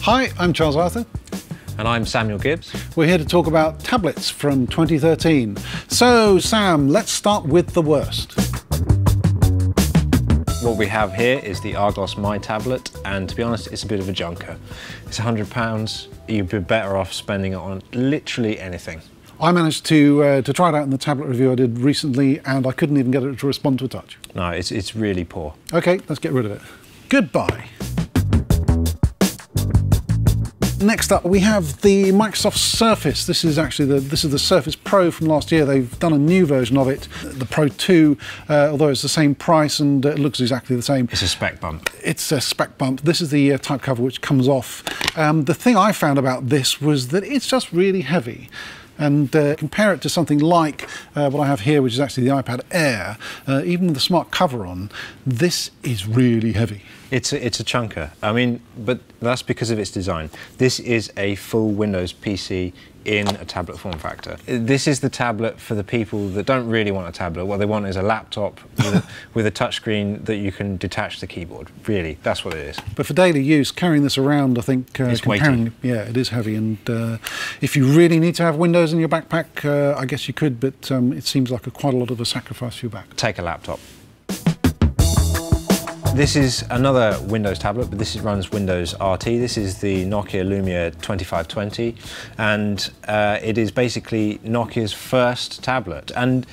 Hi, I'm Charles Arthur. And I'm Samuel Gibbs. We're here to talk about tablets from 2013. So, Sam, let's start with the worst. What we have here is the Argos My tablet, and to be honest, it's a bit of a junker. It's £100. You'd be better off spending it on literally anything. I managed to try it out in the tablet review I did recently, and I couldn't even get it to respond to a touch. No, it's really poor. OK, let's get rid of it. Goodbye. Next up, we have the Microsoft Surface. This is actually the Surface Pro from last year. They've done a new version of it, the Pro 2, although it's the same price and it looks exactly the same. It's a spec bump. It's a spec bump. This is the type cover which comes off. The thing I found about this was that it's just really heavy. And compare it to something like what I have here, which is actually the iPad Air. Even with the smart cover on, this is really heavy. It's a chunker. I mean, but that's because of its design. This is a full Windows PC in a tablet form factor. This is the tablet for the people that don't really want a tablet. What they want is a laptop with a touchscreen that you can detach the keyboard. Really, that's what it is. But for daily use, carrying this around, I think it's weighty. Yeah, it is heavy. And if you really need to have Windows in your backpack, I guess you could, but it seems like quite a lot of a sacrifice for your back. Take a laptop. This is another Windows tablet, but this runs Windows RT. This is the Nokia Lumia 2520, and it is basically Nokia's first tablet. And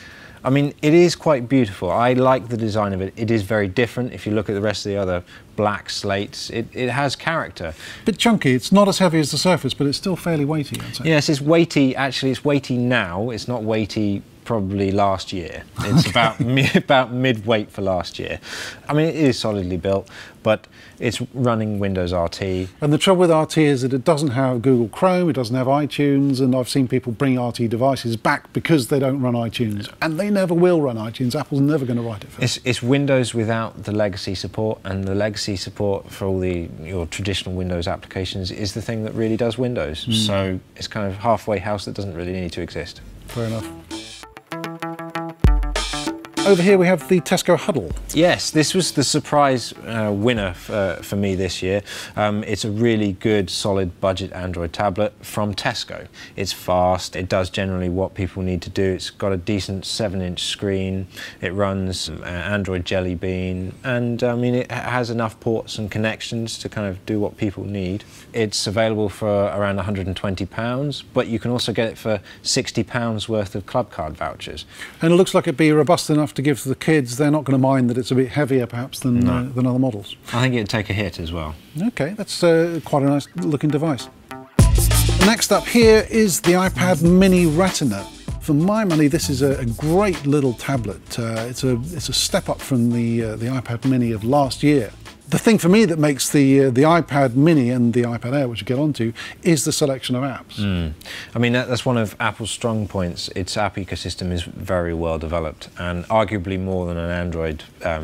I mean, it is quite beautiful. I like the design of it. It is very different. If you look at the rest of the other black slates, it has character. Bit chunky. It's not as heavy as the Surface, but it's still fairly weighty, I'd say. Yes, it's weighty. Actually, it's weighty now. It's not weighty probably last year. It's about mid-weight for last year. I mean, it is solidly built, but it's running Windows RT. And the trouble with RT is that it doesn't have Google Chrome, it doesn't have iTunes, and I've seen people bring RT devices back because they don't run iTunes, and they never will run iTunes. Apple's never going to write it for them. It's Windows without the legacy support, and the legacy support for all your traditional Windows applications is the thing that really does Windows. So it's kind of halfway house that doesn't really need to exist. Fair enough. Over here we have the Tesco Huddle. Yes, this was the surprise winner for me this year. It's a really good, solid budget Android tablet from Tesco. It's fast, it does generally what people need to do. It's got a decent 7-inch screen, it runs Android Jelly Bean, and I mean, it has enough ports and connections to kind of do what people need. It's available for around £120, but you can also get it for £60 worth of club card vouchers. And it looks like it'd be robust enough to give to the kids. They're not going to mind that it's a bit heavier perhaps than other models. I think it'd take a hit as well. Okay, that's quite a nice looking device. Next up here is the iPad Mini Retina. For my money, this is a great little tablet. It's a step up from the iPad Mini of last year. The thing for me that makes the iPad Mini and the iPad Air, which we'll get onto, is the selection of apps. I mean, that's one of Apple's strong points. Its app ecosystem is very well developed, and arguably more than an Android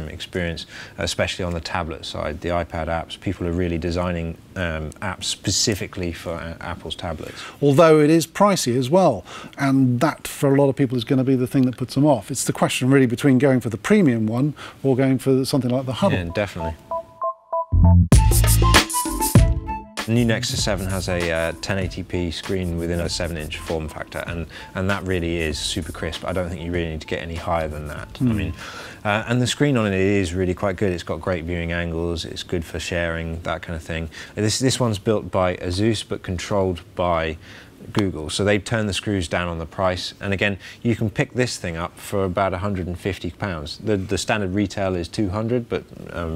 experience, especially on the tablet side. The iPad apps, people are really designing apps specifically for Apple's tablets. Although it is pricey as well, and that for a lot of people is going to be the thing that puts them off. It's the question really between going for the premium one or going for something like the Huddle. Yeah, definitely. The new Nexus 7 has a 1080p screen within a 7-inch form factor, and that really is super crisp. I don't think you really need to get any higher than that. I mean, and the screen on it is really quite good. It's got great viewing angles, it's good for sharing, that kind of thing. This one's built by Asus but controlled by Google, so they've turned the screws down on the price, and again, you can pick this thing up for about £150. The standard retail is £200, but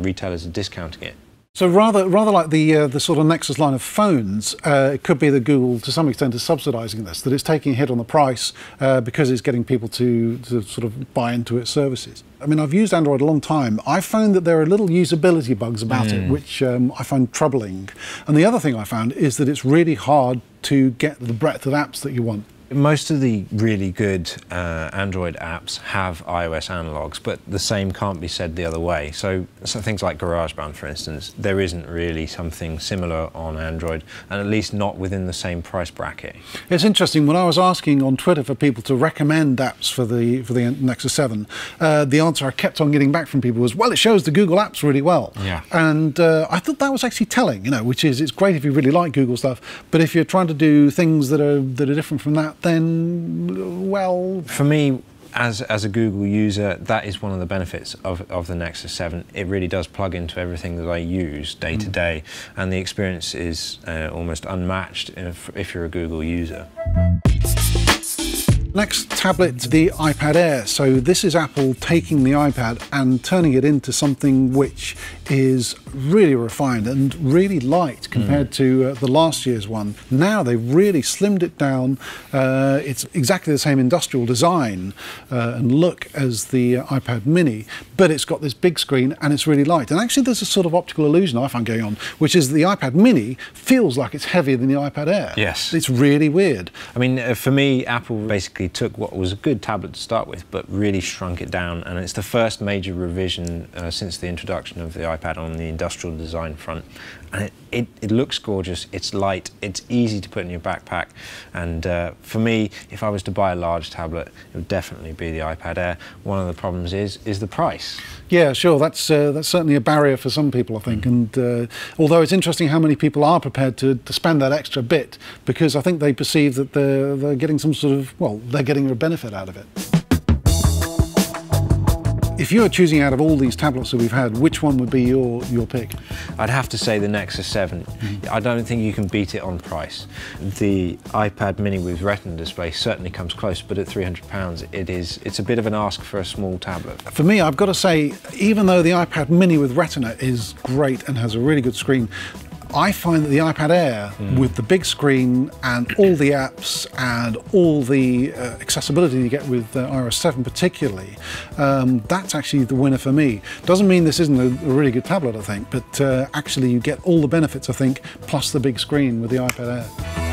retailers are discounting it. So rather like the sort of Nexus line of phones, it could be that Google, to some extent, is subsidising this, that it's taking a hit on the price because it's getting people to sort of buy into its services. I mean, I've used Android a long time. I found that there are little usability bugs about it, which I find troubling. And the other thing I found is that it's really hard to get the breadth of apps that you want. Most of the really good Android apps have iOS analogs, but the same can't be said the other way. So things like GarageBand, for instance, there isn't really something similar on Android, and at least not within the same price bracket. It's interesting, when I was asking on Twitter for people to recommend apps for the Nexus 7, the answer I kept on getting back from people was, well, it shows the Google apps really well. Yeah. And I thought that was actually telling, you know, which is, it's great if you really like Google stuff, but if you're trying to do things that are different from that, then, well... For me, as a Google user, that is one of the benefits of the Nexus 7. It really does plug into everything that I use day to day, and the experience is almost unmatched if you're a Google user. Next tablet, the iPad Air. So this is Apple taking the iPad and turning it into something which is really refined and really light compared to the last year's one. Now they've really slimmed it down. It's exactly the same industrial design and look as the iPad mini, but it's got this big screen and it's really light. And actually there's a sort of optical illusion I find going on, which is the iPad mini feels like it's heavier than the iPad Air. Yes. It's really weird. I mean, for me, Apple basically took what was a good tablet to start with, but really shrunk it down, and it's the first major revision since the introduction of the iPad on the industrial design front. And it looks gorgeous, it's light, it's easy to put in your backpack, and for me, if I was to buy a large tablet, it would definitely be the iPad Air. One of the problems is the price. Yeah, sure, that's certainly a barrier for some people, I think, and although it's interesting how many people are prepared to spend that extra bit, because I think they perceive that they're getting some sort of, well, they're getting a benefit out of it. If you were choosing out of all these tablets that we've had, which one would be your pick? I'd have to say the Nexus 7. I don't think you can beat it on price. The iPad mini with Retina display certainly comes close, but at £300 it's a bit of an ask for a small tablet. For me, I've got to say, even though the iPad mini with Retina is great and has a really good screen, I find that the iPad Air, with the big screen and all the apps and all the accessibility you get with iOS 7 particularly, that's actually the winner for me. Doesn't mean this isn't a really good tablet, I think, but actually you get all the benefits, I think, plus the big screen with the iPad Air.